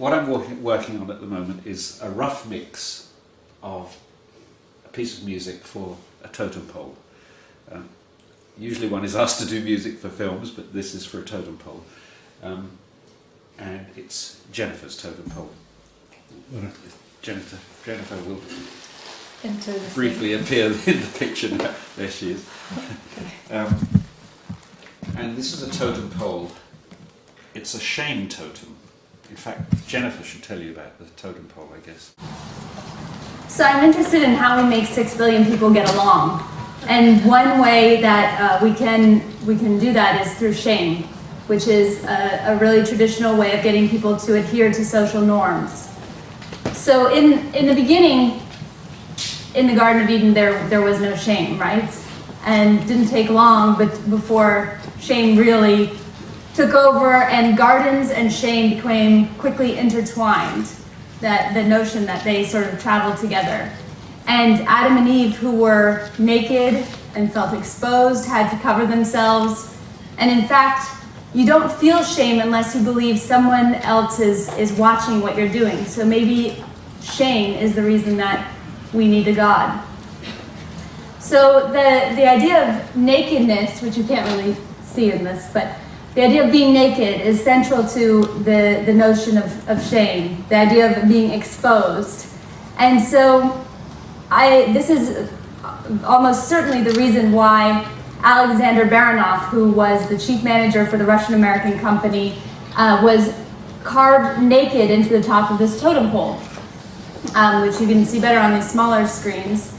what I'm working on at the moment is a rough mix of a piece of music for a totem pole. Usually one is asked to do music for films, but this is for a totem pole. And it's Jennifer's totem pole. Jennifer will briefly appear in the picture now. There she is. And this is a totem pole. It's a shame totem. In fact, Jennifer should tell you about the totem pole, I guess. So I'm interested in how we make 6 billion people get along. And one way that we can do that is through shame, which is a really traditional way of getting people to adhere to social norms. So in the beginning, in the Garden of Eden, there was no shame, right? And it didn't take long before shame really took over, and gardens and shame became quickly intertwined. The notion that they sort of traveled together. And Adam and Eve, who were naked and felt exposed, had to cover themselves. And in fact, you don't feel shame unless you believe someone else is watching what you're doing. So maybe shame is the reason that we need a God. So the idea of nakedness, which you can't really see in this, but the idea of being naked is central to the notion of shame, the idea of being exposed. And so this is almost certainly the reason why Alexander Baranov, who was the chief manager for the Russian-American company, was carved naked into the top of this totem pole, which you can see better on these smaller screens.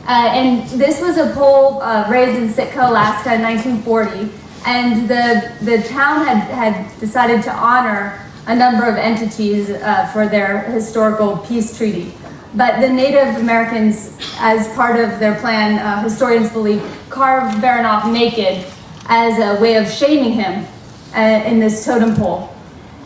And this was a pole raised in Sitka, Alaska in 1940, and the town had decided to honor a number of entities for their historical peace treaty. But the Native Americans, as part of their plan, historians believe, carved Baranov naked as a way of shaming him in this totem pole.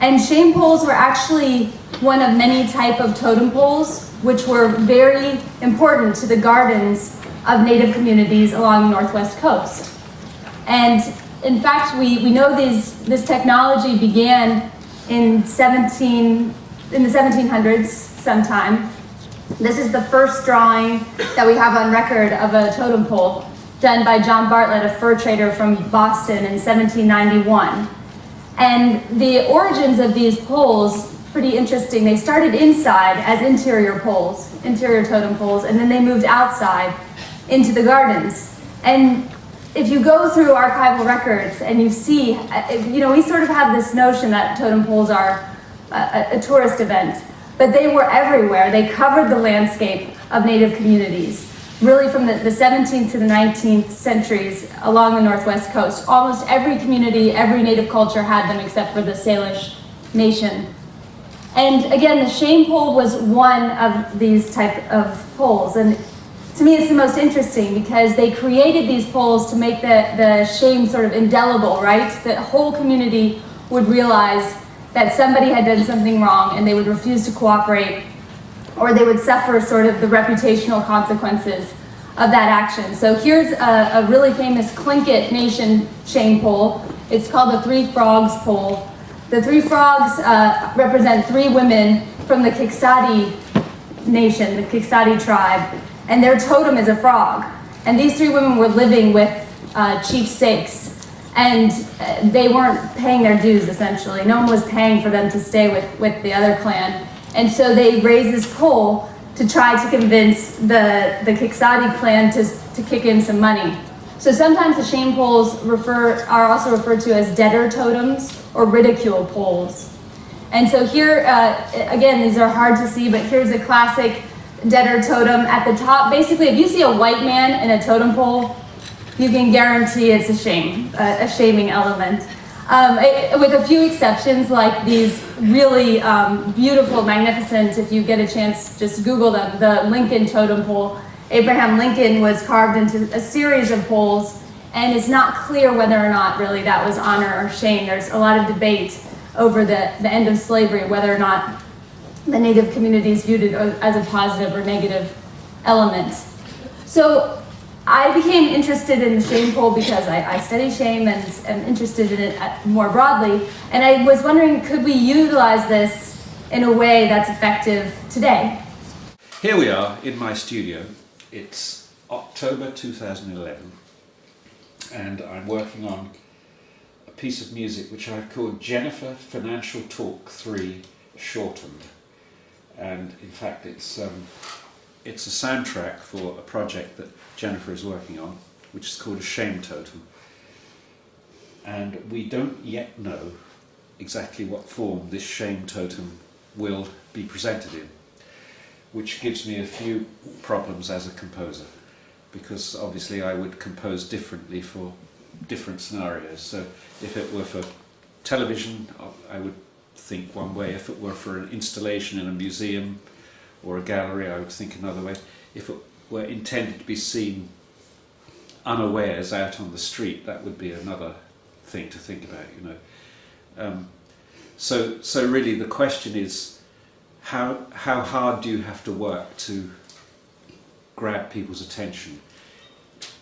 And shame poles were actually one of many types of totem poles, which were very important to the gardens of Native communities along the Northwest coast. And in fact, we know this technology began in the 1700s sometime. This is the first drawing that we have on record of a totem pole done by John Bartlett, a fur trader from Boston in 1791. And the origins of these poles, pretty interesting. They started inside as interior poles, interior totem poles, and then they moved outside into the gardens. And if you go through archival records and you see, we sort of have this notion that totem poles are a tourist event, but they were everywhere. They covered the landscape of Native communities, really from the 17th to the 19th centuries along the Northwest coast. Almost every community, every Native culture had them except for the Salish nation. And again, the shame pole was one of these type of poles. And to me, it's the most interesting because they created these poles to make the shame sort of indelible, right? The whole community would realize that somebody had done something wrong and they would refuse to cooperate, or they would suffer sort of the reputational consequences of that action. So here's a really famous Tlingit Nation shame pole. It's called the Three Frogs pole. The three frogs represent 3 women from the Kiksadi Nation, the Kiksadi tribe, and their totem is a frog. And these 3 women were living with Chief Sakes, and they weren't paying their dues, essentially. No one was paying for them to stay with the other clan. And so they raised this pole to try to convince the Kiksadi clan to kick in some money. So sometimes the shame poles are also referred to as deader totems or ridicule poles. And so here, again, these are hard to see, but here's a classic deader totem at the top. Basically, if you see a white man in a totem pole, you can guarantee it's a shaming element. With a few exceptions, like these really beautiful, magnificent, if you get a chance, just Google them, the Lincoln totem pole. Abraham Lincoln was carved into a series of poles, and it's not clear whether or not really that was honor or shame. There's a lot of debate over the end of slavery, whether or not the Native communities viewed it as a positive or negative element. So I became interested in the shame pole because I study shame and am interested in it more broadly. And I was wondering, could we utilize this in a way that's effective today. Here we are in my studio. It's October 2011 and I'm working on a piece of music which I've called Jennifer Financial Talk 3 Shortened. And in fact it's a soundtrack for a project that Jennifer is working on, which is called a shame totem. And we don't yet know exactly what form this shame totem will be presented in, which gives me a few problems as a composer, because obviously I would compose differently for different scenarios. So if it were for television, I would think one way. If it were for an installation in a museum or a gallery, I would think another way. If it were intended to be seen unawares out on the street, that would be another thing to think about, you know. So really the question is, how hard do you have to work to grab people's attention?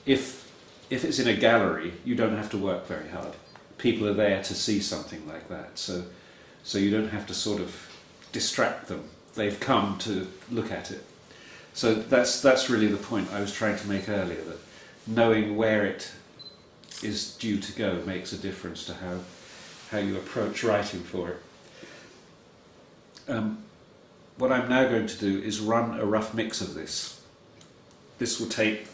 If it's in a gallery, you don't have to work very hard. People are there to see something like that, so you don't have to sort of distract them. They've come to look at it. So that's really the point I was trying to make earlier, that knowing where it is due to go makes a difference to how you approach writing for it. What I'm now going to do is run a rough mix of this. This will take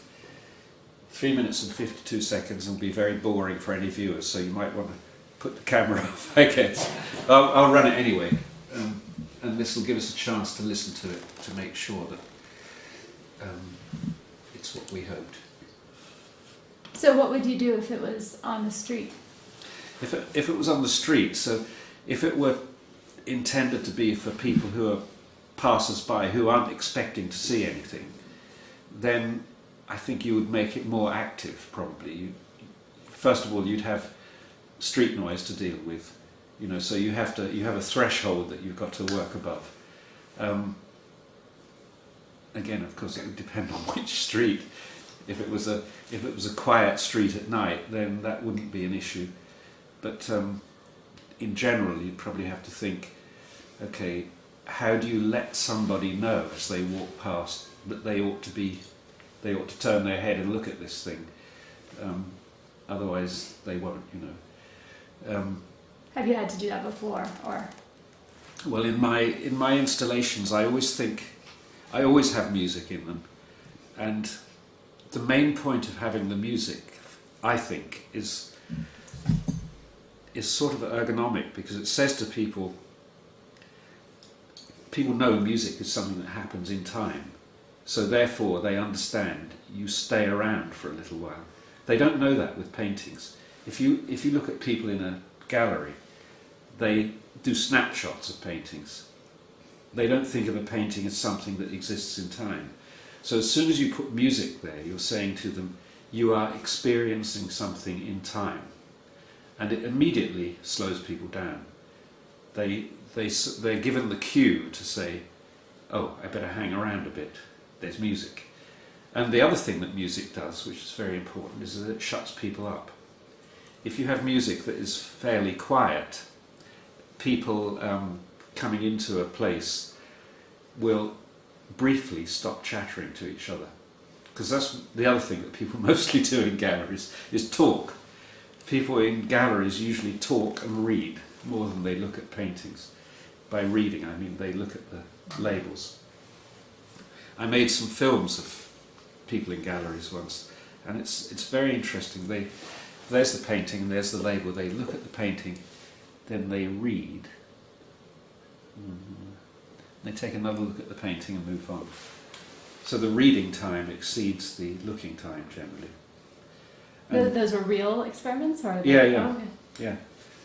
3 minutes and 52 seconds and will be very boring for any viewers, so you might want to put the camera off, I guess. I'll run it anyway, and this will give us a chance to listen to it to make sure that it's what we hoped. So what would you do if it was on the street? If it was on the street, so if it were intended to be for people who are passers-by, who aren't expecting to see anything, then I think you would make it more active, probably. First of all, you'd have street noise to deal with, you know, so you have a threshold that you've got to work above. Again, of course, it would depend on which street. If it was a quiet street at night, then that wouldn't be an issue. But in general, you'd probably have to think, okay, how do you let somebody know as they walk past that they ought to turn their head and look at this thing? Otherwise, they won't, you know. Have you had to do that before, or? Well, in my installations, I always have music in them, and the main point of having the music, I think, is sort of ergonomic, because it says to people know music is something that happens in time, so therefore they understand you stay around for a little while. They don't know that with paintings. If you look at people in a gallery, they do snapshots of paintings. They don't think of a painting as something that exists in time. So as soon as you put music there, you're saying to them, you are experiencing something in time. And it immediately slows people down. They're given the cue to say, oh, I better hang around a bit, there's music. And the other thing that music does, which is very important, is that it shuts people up. If you have music that is fairly quiet, people coming into a place will briefly stop chattering to each other. Because that's the other thing that people mostly do in galleries, is talk. People in galleries usually talk and read more than they look at paintings. By reading, I mean they look at the labels. I made some films of people in galleries once, and it's very interesting. There's the painting and there's the label. They look at the painting, then they read. They take another look at the painting and move on. So the reading time exceeds the looking time generally. And those were real experiments, or yeah. Oh, okay. Yeah,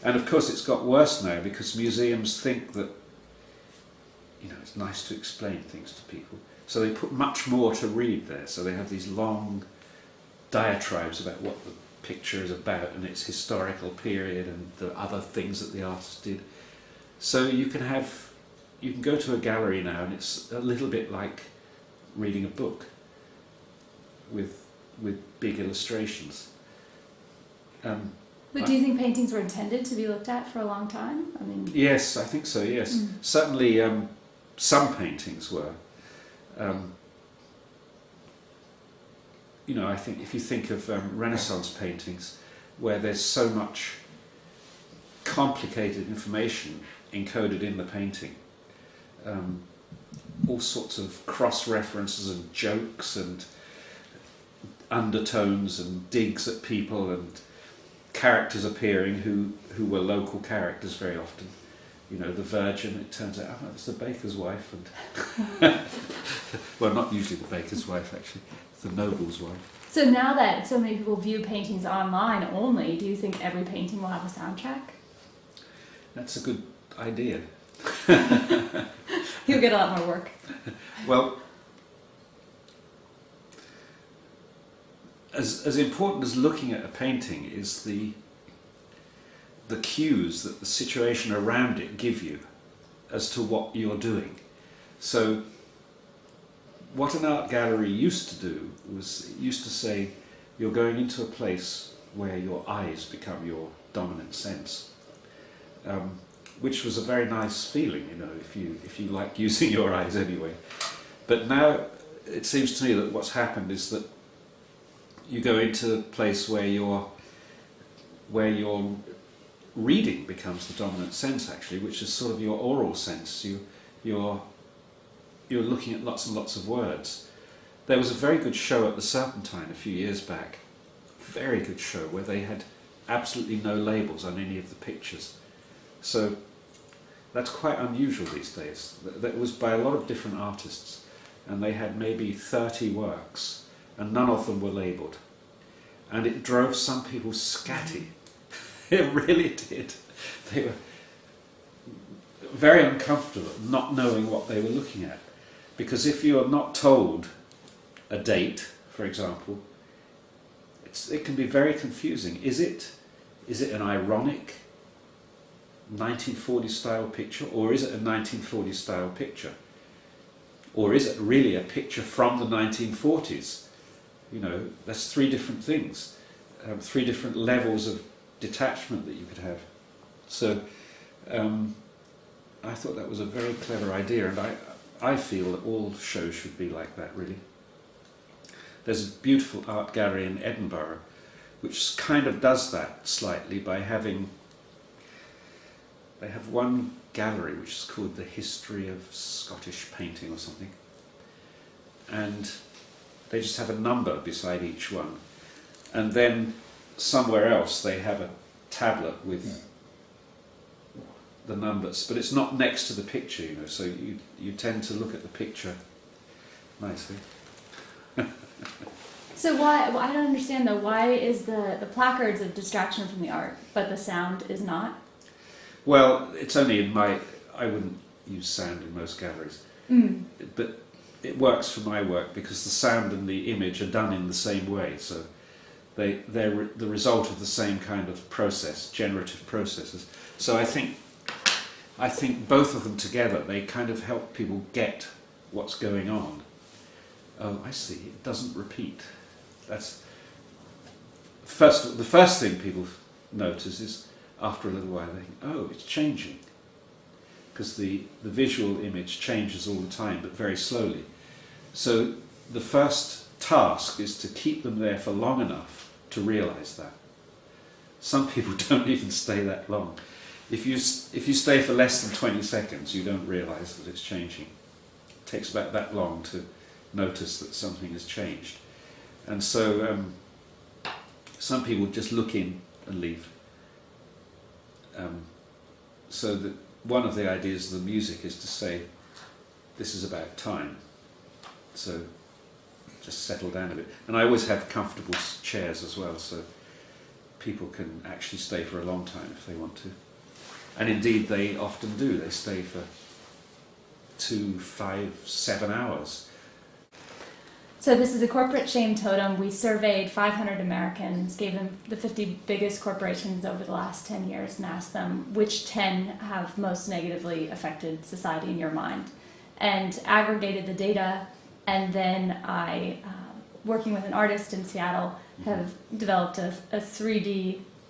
and of course it's got worse now, because museums think that, you know, it's nice to explain things to people, so they put much more to read there. So they have these long diatribes about what the picture is about and its historical period and the other things that the artist did. So you can go to a gallery now, and it's a little bit like reading a book with big illustrations. But do you think paintings were intended to be looked at for a long time? I mean, yes, I think so. Yes, certainly some paintings were. You know, I think if you think of Renaissance paintings, where there's so much complicated information encoded in the painting, all sorts of cross-references and jokes and undertones and digs at people and characters appearing who were local characters very often. You know, the Virgin, it turns out, oh, it's the baker's wife, and well, not usually the baker's wife, actually, it's the noble's wife. So now that so many people view paintings online only, do you think every painting will have a soundtrack? That's a good idea. You'll get a lot more work. Well, as important as looking at a painting is the cues that the situation around it give you as to what you're doing. So what an art gallery used to do was, it used to say, you're going into a place where your eyes become your dominant sense, which was a very nice feeling, you know, if you like using your eyes anyway. But now it seems to me that what's happened is that you go into a place where your reading becomes the dominant sense, actually, which is sort of your oral sense. You're looking at lots and lots of words. There was a very good show at the Serpentine a few years back, very good show, where they had absolutely no labels on any of the pictures. So that's quite unusual these days. That was by a lot of different artists, and they had maybe 30 works, and none of them were labelled. And it drove some people scatty. It really did. They were very uncomfortable not knowing what they were looking at. Because if you're not told a date, for example, it can be very confusing. Is it an ironic 1940s style picture, or is it a 1940s style picture? Or is it really a picture from the 1940s? You know, that's three different things, three different levels of detachment that you could have. So I thought that was a very clever idea, and I feel that all shows should be like that, really. There's a beautiful art gallery in Edinburgh which kind of does that slightly by having, they have one gallery which is called the History of Scottish Painting or something, and they just have a number beside each one, and then somewhere else they have a tablet with the numbers, but it's not next to the picture, you know, so you tend to look at the picture nicely. So why, well, I don't understand though, why is the placards a distraction from the art, but the sound is not? Well, it's only in I wouldn't use sound in most galleries, but it works for my work because the sound and the image are done in the same way, so they're the result of the same kind of process, generative processes. So I think both of them together, they kind of help people get what's going on. Oh, I see, it doesn't repeat. That's the first thing people notice is after a little while they think, oh, it's changing. Because the visual image changes all the time, but very slowly. So the first task is to keep them there for long enough to realise that. Some people don't even stay that long. If you stay for less than 20 seconds, you don't realise that it's changing. It takes about that long to notice that something has changed. And so some people just look in and leave. So that one of the ideas of the music is to say, this is about time. So just settle down a bit. And I always have comfortable chairs as well, so people can actually stay for a long time if they want to. And indeed they often do. They stay for 2, 5, 7 hours. So this is a corporate shame totem. We surveyed 500 Americans, gave them the 50 biggest corporations over the last 10 years and asked them which 10 have most negatively affected society in your mind, and aggregated the data. And then I, working with an artist in Seattle, have developed a 3D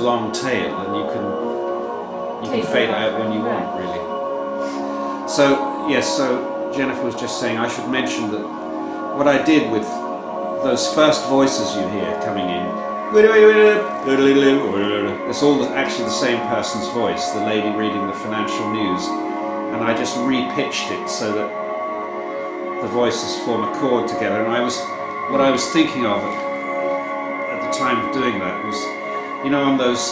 long tail, and you can fade out when you want, really. So yes, so Jennifer was just saying I should mention that what I did with those first voices you hear coming in, it's all actually the same person's voice, the lady reading the financial news, and I just re-pitched it so that the voices form a chord together. And what I was thinking of at the time of doing that was, you know, on those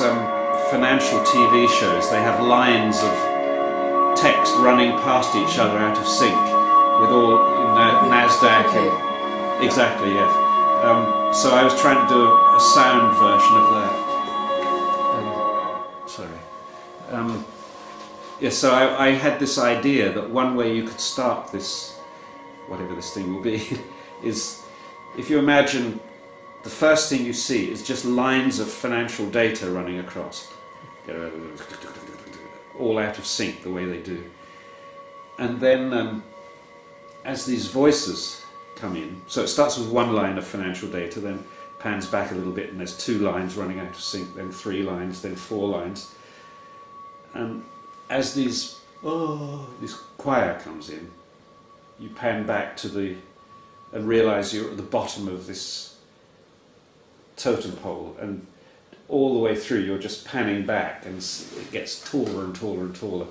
financial TV shows, they have lines of text running past each other out of sync with all, you know, NASDAQ and exactly, yes. So I was trying to do a sound version of that. Yes, so I had this idea that one way you could start this, whatever this thing will be, is if you imagine the first thing you see is just lines of financial data running across, all out of sync the way they do. And then as these voices come in, so it starts with one line of financial data, then pans back a little bit and there's 2 lines running out of sync, then 3 lines, then 4 lines. And as this choir comes in, you pan back to and realise you're at the bottom of this totem pole, and all the way through you're just panning back and it gets taller and taller and taller.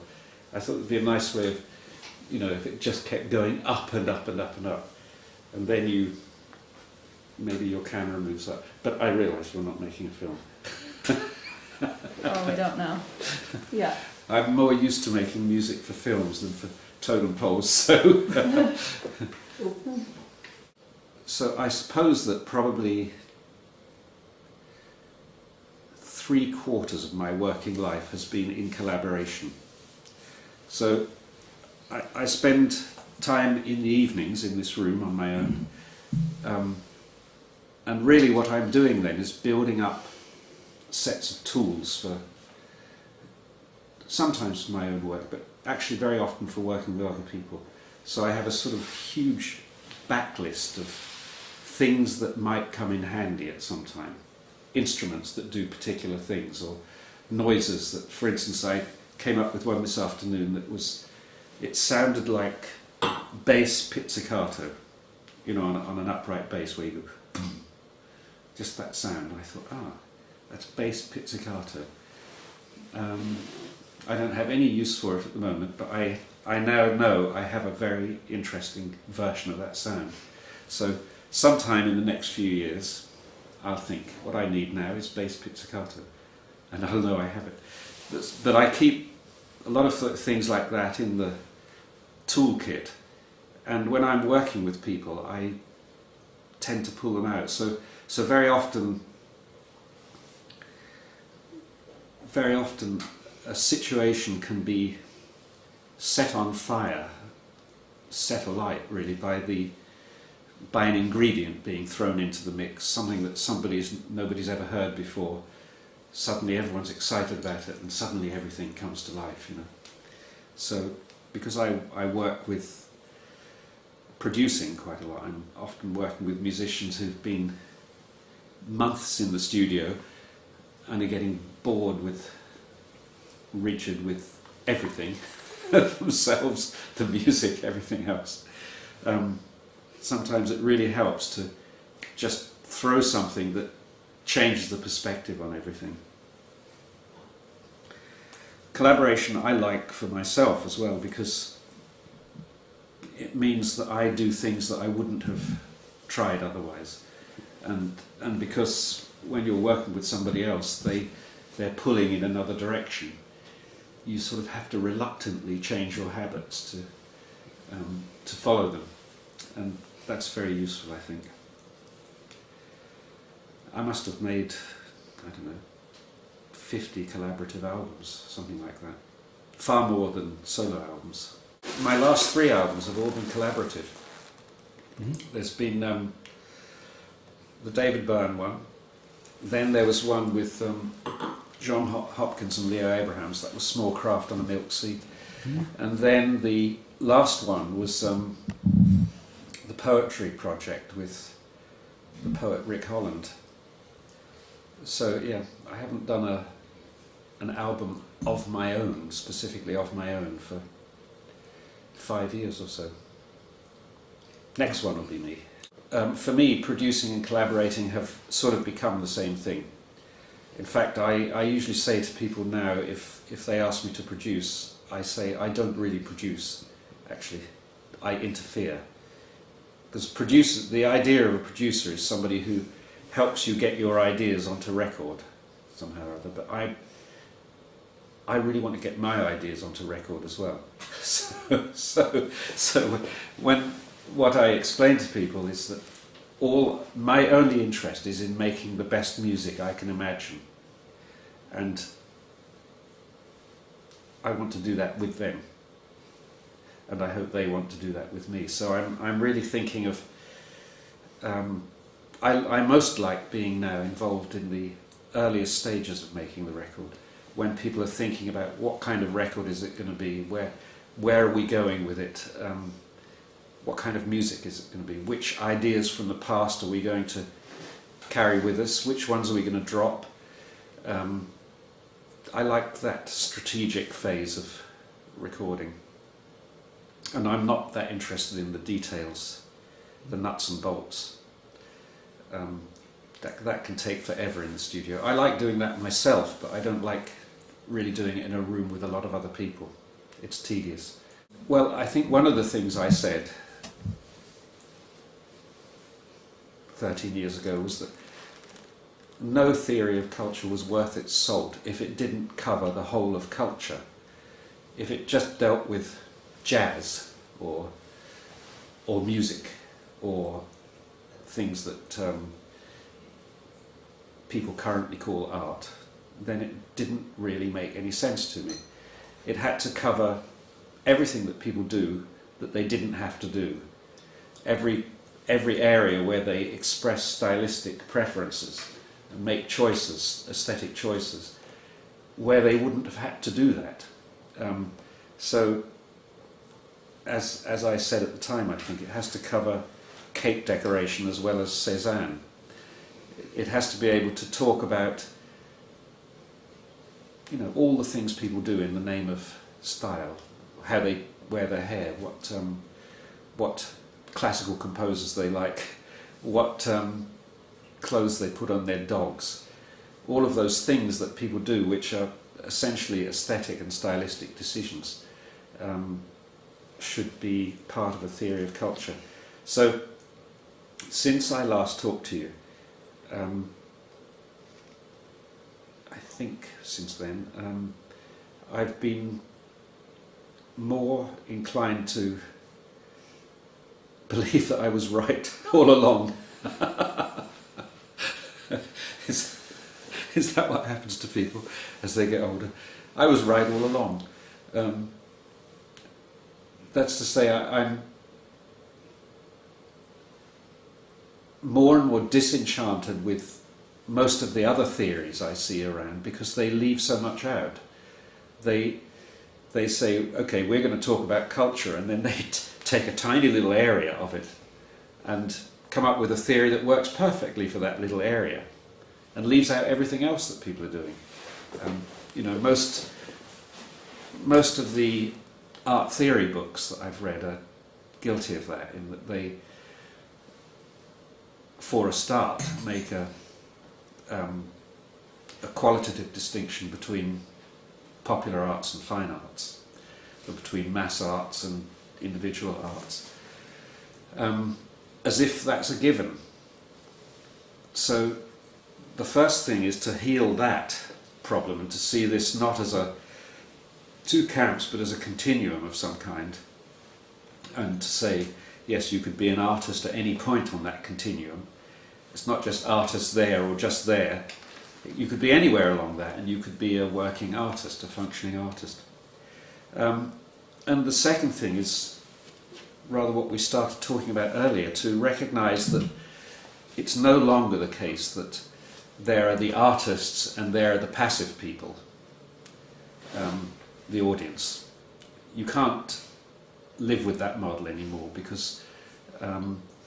I thought it would be a nice way of, you know, if it just kept going up and up and up and up, and then maybe your camera moves up. But I realise you're not making a film. Oh, we don't know. Yeah. I'm more used to making music for films than for totem poles, so... So I suppose that probably 3/4 of my working life has been in collaboration. So I spend time in the evenings in this room on my own, and really what I'm doing then is building up sets of tools for, sometimes for my own work, but actually very often for working with other people. So I have a sort of huge backlist of things that might come in handy at some time. Instruments that do particular things, or noises that, for instance, I came up with one this afternoon that it sounded like bass pizzicato, you know, on an upright bass where you go, just that sound. I thought, that's bass pizzicato. I don't have any use for it at the moment, but I now know I have a very interesting version of that sound. So sometime in the next few years, I'll think, what I need now is bass pizzicato, and I'll know I have it. But I keep a lot of things like that in the toolkit, and when I'm working with people, I tend to pull them out. So very often a situation can be set on fire, set alight really by an ingredient being thrown into the mix, something that nobody's ever heard before. Suddenly everyone's excited about it, and suddenly everything comes to life, you know. So because I work with producing quite a lot, I'm often working with musicians who've been months in the studio and are getting bored rigid with everything, themselves, the music, everything else. Sometimes it really helps to just throw something that changes the perspective on everything. Collaboration I like for myself as well, because it means that I do things that I wouldn't have tried otherwise, and because when you're working with somebody else, they're pulling in another direction. You sort of have to reluctantly change your habits to follow them, and that's very useful, I think. I must have made, I don't know, 50 collaborative albums, something like that. Far more than solo albums. My last 3 albums have all been collaborative. Mm-hmm. There's been the David Byrne one, then there was one with John Hopkins and Leo Abrahams, that was Small Craft on a Milk Sea. Mm-hmm. And then the last one was the poetry project with the poet Rick Holland. So yeah, I haven't done an album of my own, specifically of my own, for 5 years or so. Next one will be me. For me, producing and collaborating have sort of become the same thing. In fact, I usually say to people now, if they ask me to produce, I say I don't really produce, actually. I interfere. Because the idea of a producer is somebody who helps you get your ideas onto record, somehow or other, but I really want to get my ideas onto record as well. So when what I explain to people is that my only interest is in making the best music I can imagine, and I want to do that with them, and I hope they want to do that with me. So I'm really thinking of I most like being now involved in the earliest stages of making the record, when people are thinking about what kind of record is it going to be, where are we going with it, what kind of music is it going to be, which ideas from the past are we going to carry with us, which ones are we going to drop. I like that strategic phase of recording, and I'm not that interested in the details, the nuts and bolts. That can take forever in the studio. I like doing that myself, but I don't like really doing it in a room with a lot of other people. It's tedious. Well, I think one of the things I said 13 years ago was that no theory of culture was worth its salt if it didn't cover the whole of culture. If it just dealt with jazz or music or things that people currently call art, then it didn't really make any sense to me. It had to cover everything that people do that they didn't have to do. Every area where they express stylistic preferences and make choices, aesthetic choices, where they wouldn't have had to do that. So, as I said at the time, I think it has to cover cake decoration as well as Cézanne. It has to be able to talk about, all the things people do in the name of style, how they wear their hair, what classical composers they like, what clothes they put on their dogs. All of those things that people do, which are essentially aesthetic and stylistic decisions, should be part of a theory of culture. So, since I last talked to you, I think since then, I've been more inclined to believe that I was right all along. Is that what happens to people as they get older? I was right all along. That's to say, I'm more and more disenchanted with most of the other theories I see around, because they leave so much out. They say, okay, we're going to talk about culture, and then they take a tiny little area of it and come up with a theory that works perfectly for that little area and leaves out everything else that people are doing. Most of the art theory books that I've read are guilty of that, in that they, for a start, make a qualitative distinction between popular arts and fine arts, or between mass arts and individual arts, as if that's a given. So the first thing is to heal that problem and to see this not as two camps, but as a continuum of some kind, and to say, yes, you could be an artist at any point on that continuum. It's not just artist there or just there. You could be anywhere along that, and you could be a working artist, a functioning artist. And the second thing is rather what we started talking about earlier, to recognise that it's no longer the case that there are the artists and there are the passive people, the audience. You can't live with that model anymore, because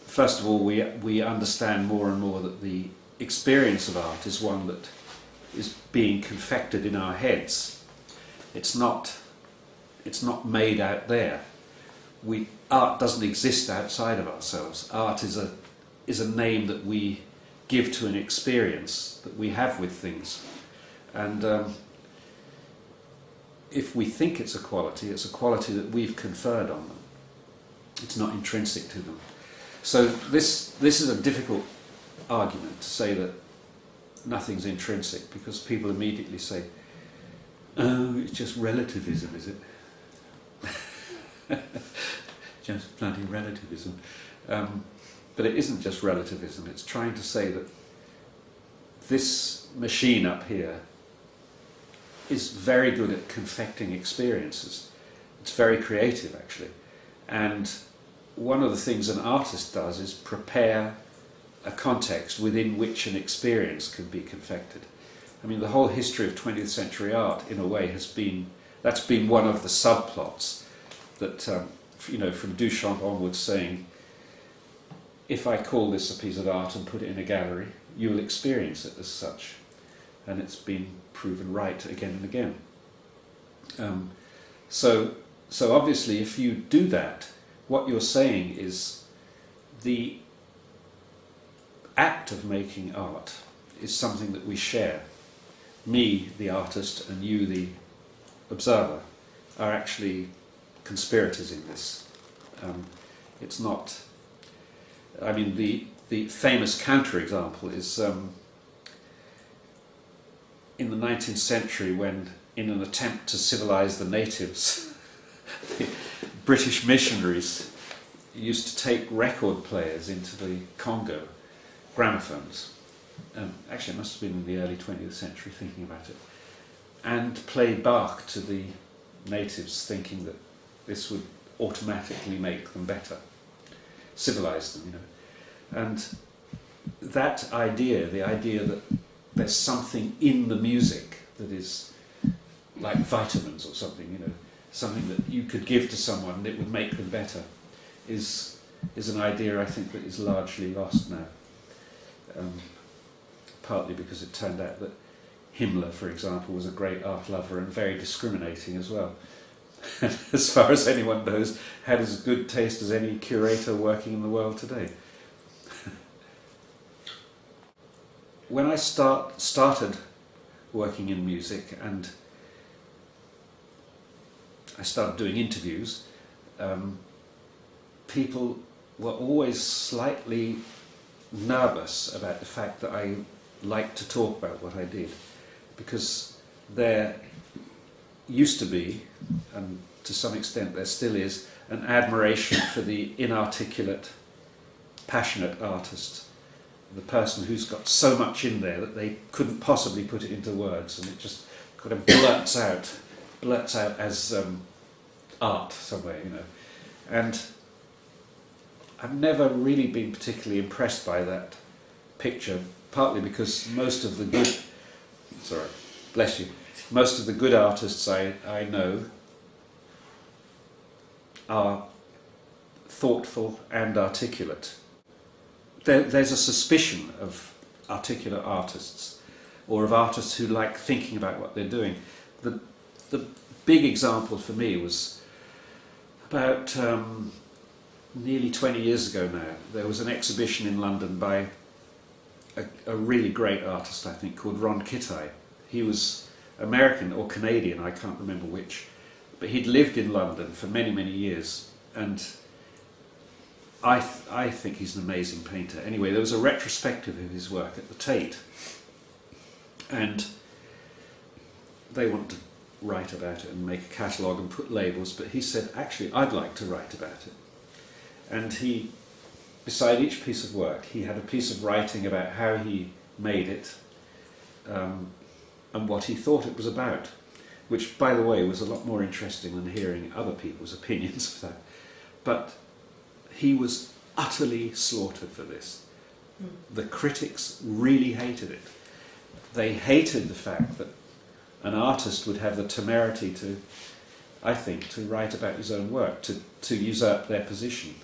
first of all, we understand more and more that the experience of art is one that is being confected in our heads. It's not made out there. Art doesn't exist outside of ourselves. Art is a name that we give to an experience that we have with things. And if we think it's a quality that we've conferred on them. It's not intrinsic to them. So this is a difficult argument to say that nothing's intrinsic, because people immediately say, oh, it's just relativism, is it? Just bloody relativism. But it isn't just relativism. It's trying to say that this machine up here is very good at confecting experiences. It's very creative, actually. And one of the things an artist does is prepare a context within which an experience can be confected. I mean, the whole history of 20th century art, in a way, that's been one of the subplots that, from Duchamp onwards, saying, if I call this a piece of art and put it in a gallery, you will experience it as such. And it's been proven right again and again. So obviously, if you do that, what you're saying is the act of making art is something that we share. Me, the artist, and you, the observer, are actually conspirators in this. It's not... I mean, the famous counterexample is in the 19th century, when, in an attempt to civilize the natives, the British missionaries used to take record players into the Congo, gramophones. Actually, it must have been in the early 20th century, thinking about it, and played Bach to the natives, thinking that this would automatically make them better, civilize them, And that idea, the idea that there's something in the music that is like vitamins or something, something that you could give to someone and it would make them better, is an idea, I think, that is largely lost now. Partly because it turned out that Himmler, for example, was a great art lover and very discriminating as well. And as far as anyone knows, had as good taste as any curator working in the world today. When I started working in music and I started doing interviews, people were always slightly nervous about the fact that I liked to talk about what I did, because there used to be, and to some extent there still is, an admiration for the inarticulate, passionate artist, the person who's got so much in there that they couldn't possibly put it into words, and it just kind of blurts out as art somewhere, And I've never really been particularly impressed by that picture, partly because most of the good artists I know are thoughtful and articulate. There's a suspicion of articulate artists, or of artists who like thinking about what they're doing. The big example for me was about nearly 20 years ago now. There was an exhibition in London by a really great artist, I think, called Ron Kittai. He was American or Canadian, I can't remember which, but he'd lived in London for many, many years, and I think he's an amazing painter. Anyway, there was a retrospective of his work at the Tate, and they wanted to write about it and make a catalogue and put labels, but he said, actually, I'd like to write about it. And he, beside each piece of work, he had a piece of writing about how he made it, and what he thought it was about, which, by the way, was a lot more interesting than hearing other people's opinions of that. But he was utterly slaughtered for this. The critics really hated it. They hated the fact that an artist would have the temerity to, I think, to write about his own work, to usurp their position.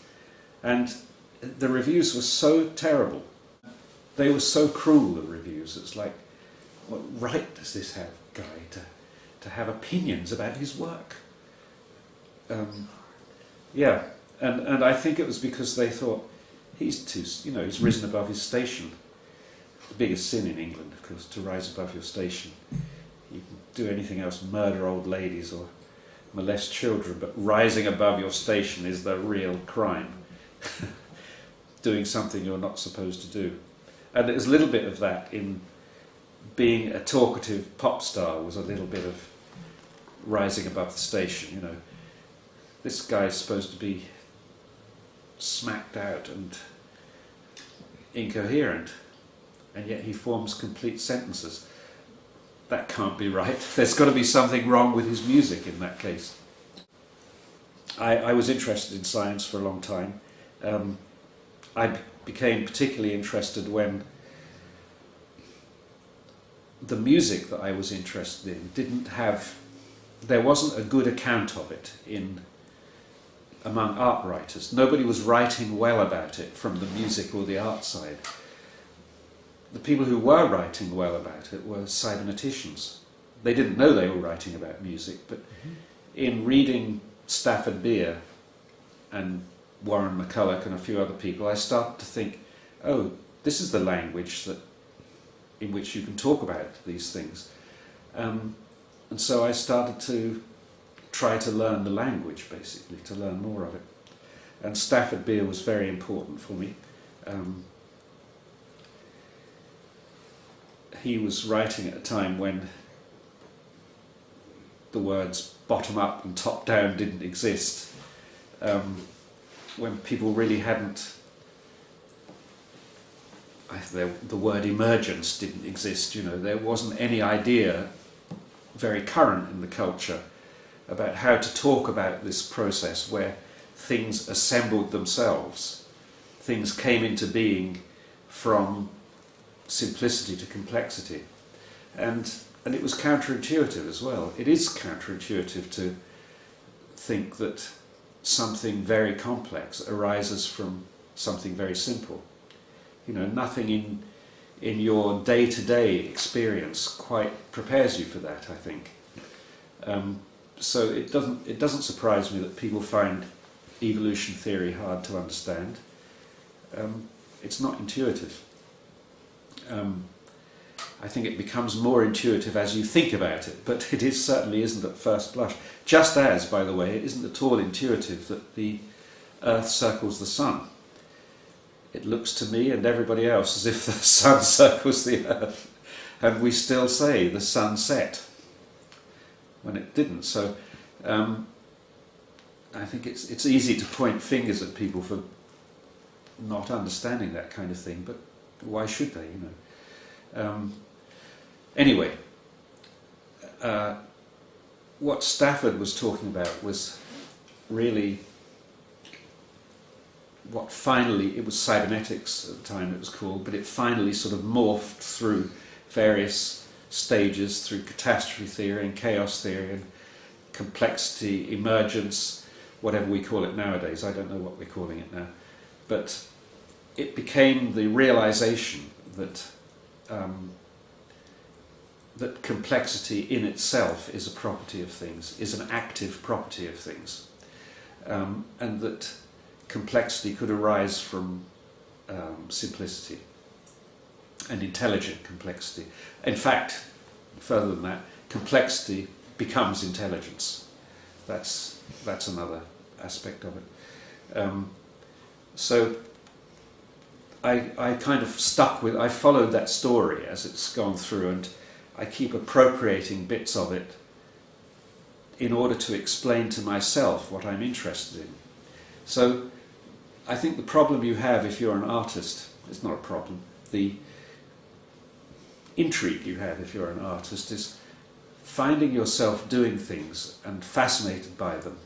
And the reviews were so terrible. they were so cruel, the reviews. It's like, what right does this have, guy, to have opinions about his work? Yeah, and I think it was because they thought, he's risen above his station. The biggest sin in England, of course, to rise above your station. You can do anything else, murder old ladies or molest children, but rising above your station is the real crime. Doing something you're not supposed to do. And there's a little bit of that in being a talkative pop star, was a little bit of rising above the station, This guy's supposed to be smacked out and incoherent, and yet he forms complete sentences. That can't be right. There's got to be something wrong with his music in that case. I was interested in science for a long time. I became particularly interested when the music that I was interested in there wasn't a good account of it among art writers. Nobody was writing well about it from the music or the art side. The people who were writing well about it were cyberneticians. They didn't know they were writing about music, but in reading Stafford Beer and Warren McCulloch and a few other people, I started to think, oh, this is the language in which you can talk about these things. And so I started to try to learn the language, basically, to learn more of it. And Stafford Beer was very important for me. He was writing at a time when the words bottom up and top down didn't exist, when people really hadn't, the word emergence didn't exist, there wasn't any idea very current in the culture about how to talk about this process where things assembled themselves, things came into being from simplicity to complexity, and it was counterintuitive as well. It is counterintuitive to think that something very complex arises from something very simple. Nothing in your day-to-day experience quite prepares you for that, I think. So it doesn't surprise me that people find evolution theory hard to understand. It's not intuitive. I think it becomes more intuitive as you think about it, but it certainly isn't at first blush. Just as, by the way, it isn't at all intuitive that the Earth circles the Sun. It looks to me and everybody else as if the Sun circles the Earth, and we still say the sun set when it didn't. So I think it's easy to point fingers at people for not understanding that kind of thing, but why should they, Anyway, what Stafford was talking about was really what finally, it was cybernetics at the time it was called, but it finally sort of morphed through various stages, through catastrophe theory and chaos theory and complexity, emergence, whatever we call it nowadays. I don't know what we're calling it now. But it became the realization that that complexity in itself is a property of things, is an active property of things, and that complexity could arise from simplicity and intelligent complexity. In fact, further than that, complexity becomes intelligence. That's another aspect of it. So I kind of I followed that story as it's gone through, and I keep appropriating bits of it in order to explain to myself what I'm interested in. So I think the problem you have if you're an artist, it's not a problem, the intrigue you have if you're an artist is finding yourself doing things and fascinated by them,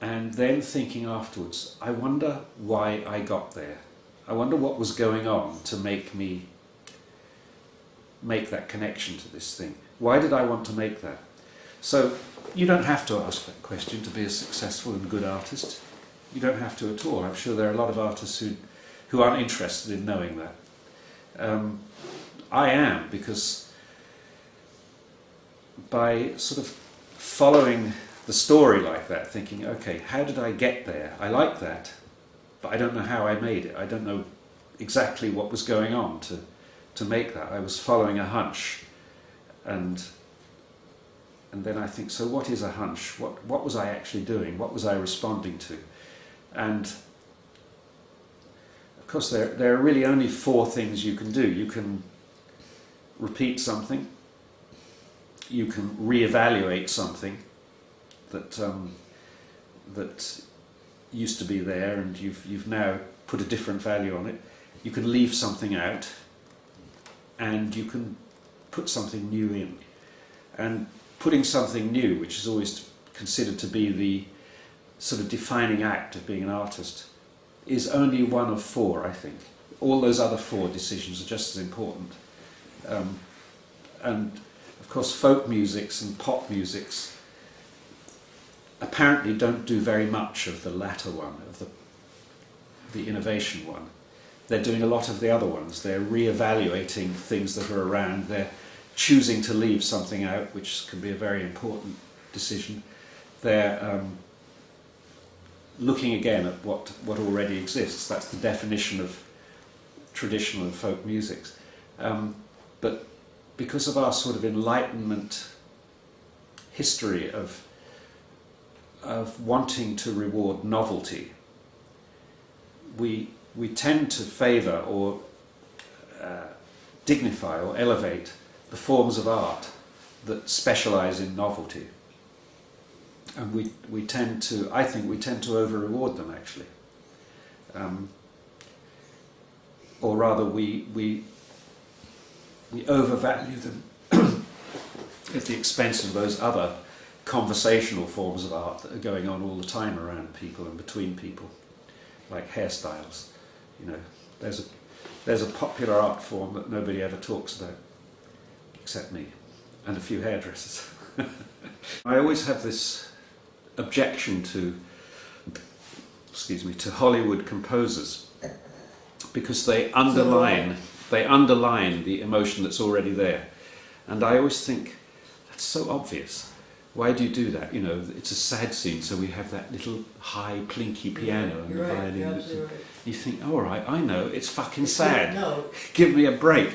and then thinking afterwards, I wonder why I got there. I wonder what was going on to make me make that connection to this thing. Why did I want to make that? So you don't have to ask that question to be a successful and good artist. You don't have to at all. I'm sure there are a lot of artists who who aren't interested in knowing that. I am, because by sort of following the story like that, thinking, okay, how did I get there? I like that, but I don't know how I made it. I don't know exactly what was going on to make that. I was following a hunch, and then I think, so what is a hunch? What was I actually doing? What was I responding to? And of course there are really only 4 things you can do. You can repeat something, you can reevaluate something that used to be there and you've now put a different value on it. You can leave something out, and you can put something new in. And putting something new, which is always considered to be the sort of defining act of being an artist, is only one of 4, I think. All those other 4 decisions are just as important. And of course folk musics and pop musics apparently don't do very much of the latter one, of the innovation one. They're doing a lot of the other ones. They're re-evaluating things that are around. They're choosing to leave something out, which can be a very important decision. They're looking again at what already exists. That's the definition of traditional and folk musics. But because of our sort of Enlightenment history of wanting to reward novelty, we tend to favour or dignify or elevate the forms of art that specialise in novelty. And we tend to, I think we tend to over-reward them, actually. Or rather, we overvalue them at the expense of those other conversational forms of art that are going on all the time around people and between people, like hairstyles. You know, there's a popular art form that nobody ever talks about, except me, and a few hairdressers. I always have this objection to Hollywood composers, because they underline the emotion that's already there. And I always think, that's so obvious. Why do you do that? You know, it's a sad scene, so we have that little high plinky piano and the violin. You're absolutely right. You think, all right, I know, it's fucking sad. No. Give me a break.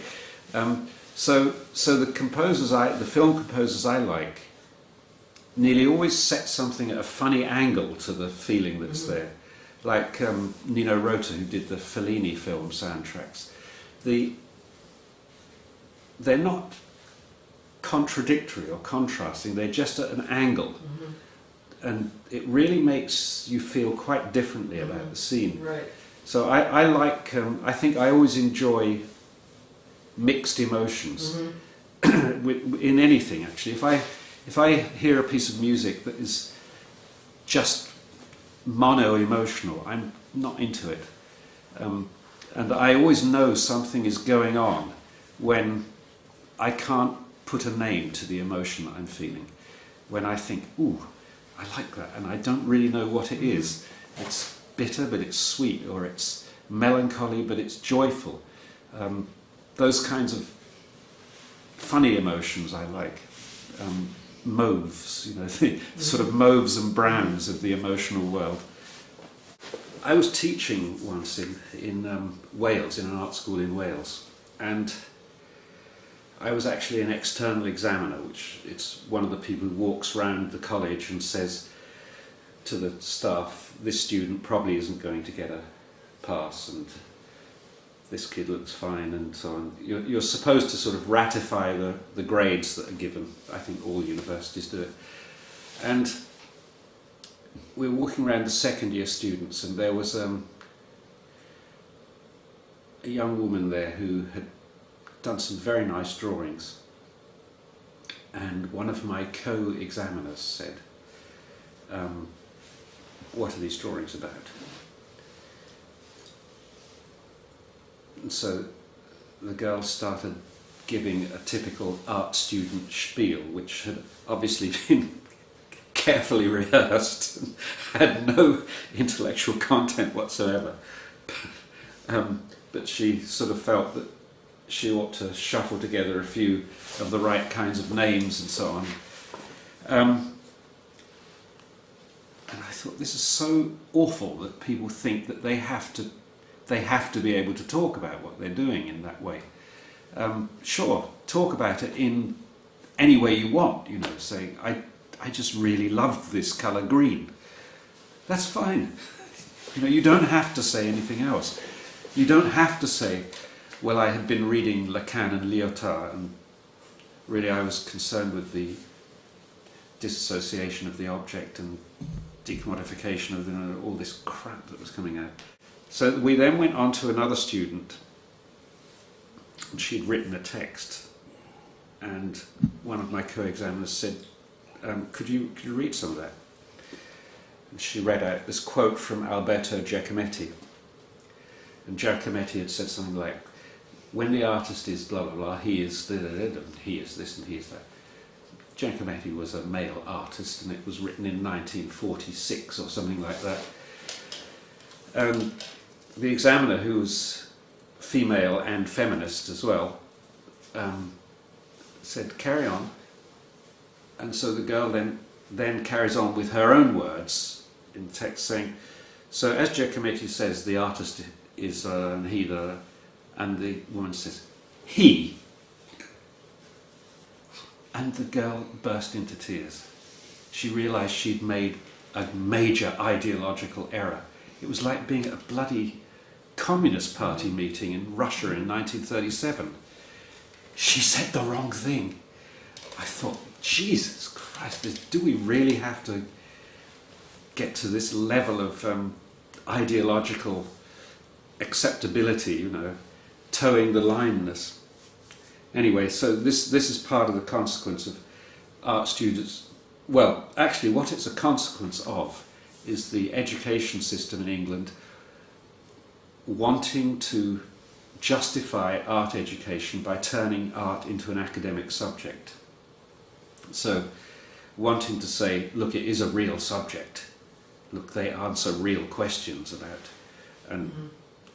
So the film composers I like, nearly always set something at a funny angle to the feeling that's there. Like Nino Rota, who did the Fellini film soundtracks. They're not contradictory or contrasting, they're just at an angle. And it really makes you feel quite differently about the scene. Right. So I like, I think I always enjoy mixed emotions in anything, actually. If I hear a piece of music that is just mono-emotional, I'm not into it. And I always know something is going on when I can't put a name to the emotion that I'm feeling. When I think, ooh, I like that, and I don't really know what it is. It's bitter, but it's sweet, or it's melancholy, but it's joyful. Those kinds of funny emotions I like. Mauves, you know, the sort of mauves and browns of the emotional world. I was teaching once in Wales, in an art school in Wales, and I was actually an external examiner, which it's one of the people who walks around the college and says to the staff, this student probably isn't going to get a pass, and this kid looks fine, and so on. You're supposed to sort of ratify the grades that are given. I think all universities do it. And we were walking around the second year students, and there was a young woman there who had done some very nice drawings. And one of my co-examiners said, what are these drawings about? And so the girl started giving a typical art student spiel, which had obviously been carefully rehearsed and had no intellectual content whatsoever. but she sort of felt that she ought to shuffle together a few of the right kinds of names and so on. And I thought, this is so awful that people think that they have to be able to talk about what they're doing in that way. Sure, talk about it in any way you want, you know, say, I just really loved this colour green. That's fine. You know, you don't have to say anything else. You don't have to say, well, I had been reading Lacan and Lyotard, and really I was concerned with the dissociation of the object and decommodification of all this crap that was coming out. So we then went on to another student, and she'd written a text, and one of my co-examiners said, could you read some of that? And she read out this quote from Alberto Giacometti. And Giacometti had said something like, when the artist is blah blah blah, he is and he is this and he is that. Giacometti was a male artist, and it was written in 1946 or something like that. The examiner, who was female and feminist as well, said, carry on. And so the girl then carries on with her own words in the text, saying, so as Giacometti says, the artist is and he, and the woman says, he. And the girl burst into tears. She realised she'd made a major ideological error. It was like being at a bloody Communist Party meeting in Russia in 1937. She said the wrong thing. I thought, Jesus Christ, do we really have to get to this level of ideological acceptability, you know, towing the lineness? Anyway, so this is part of the consequence of art students. Well, actually what it's a consequence of is the education system in England wanting to justify art education by turning art into an academic subject. So wanting to say, look, it is a real subject. Look, they answer real questions about, and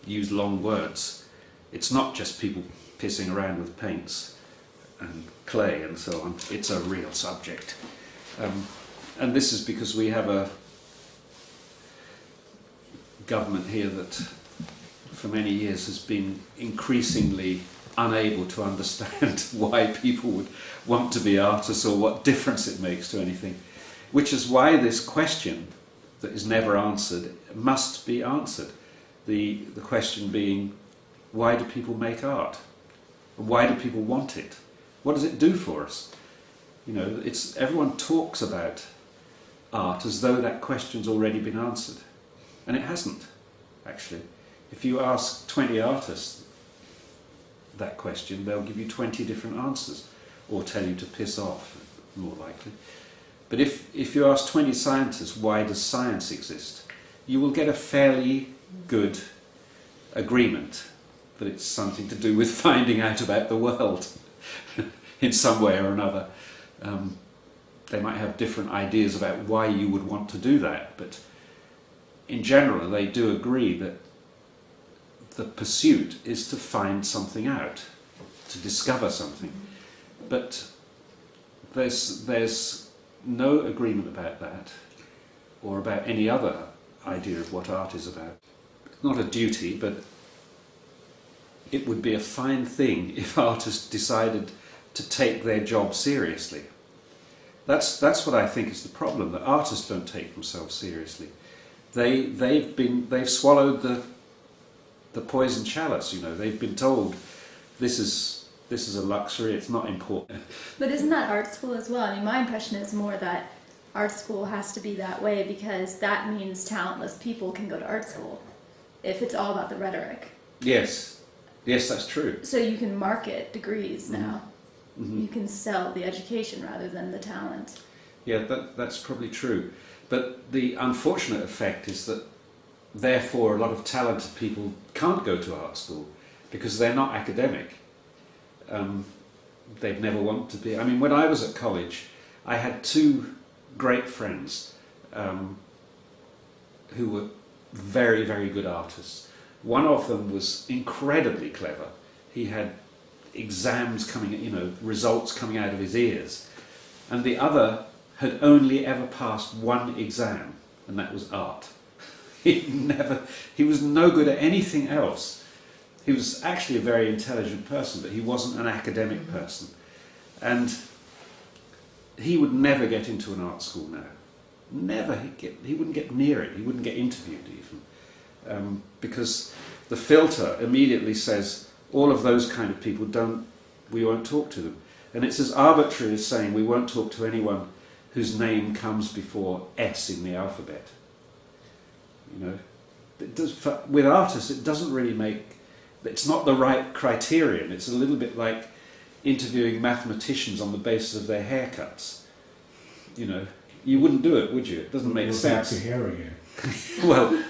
use long words. It's not just people pissing around with paints and clay and so on. It's a real subject. And this is because we have a government here that for many years has been increasingly unable to understand why people would want to be artists or what difference it makes to anything, which is why this question that is never answered must be answered. The question being, why do people make art? Why do people want it? What does it do for us? You know, everyone talks about art as though that question's already been answered, and it hasn't, actually. If you ask 20 artists that question, they'll give you 20 different answers, or tell you to piss off, more likely. But if you ask 20 scientists, why does science exist? You will get a fairly good agreement that it's something to do with finding out about the world in some way or another. They might have different ideas about why you would want to do that, but in general they do agree that the pursuit is to find something out, to discover something. But there's no agreement about that, or about any other idea of what art is about. It's not a duty, but it would be a fine thing if artists decided to take their job seriously. That's what I think is the problem, that artists don't take themselves seriously. They've swallowed the poison chalice, you know. They've been told this is a luxury, it's not important. But isn't that art school as well? I mean, my impression is more that art school has to be that way because that means talentless people can go to art school if it's all about the rhetoric. Yes, that's true. So you can market degrees now. Mm-hmm. You can sell the education rather than the talent. Yeah, that's probably true. But the unfortunate effect is that therefore a lot of talented people can't go to art school because they're not academic. They'd never want to be. I mean, when I was at college, I had two great friends who were very, very good artists. One of them was incredibly clever. He had exams coming, results coming out of his ears. And the other had only ever passed one exam, and that was art. He was no good at anything else. He was actually a very intelligent person, but he wasn't an academic person. And he would never get into an art school now. Never. He wouldn't get near it. He wouldn't get interviewed even. Because the filter immediately says, all of those kind of people we won't talk to them. And it's as arbitrary as saying we won't talk to anyone whose name comes before S in the alphabet. With artists, it doesn't really it's not the right criterion. It's a little bit like interviewing mathematicians on the basis of their haircuts. You wouldn't do it, would you? It doesn't make sense. Back to hair again. Well,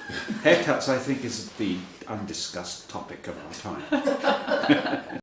haircuts, I think, is the undiscussed topic of our time.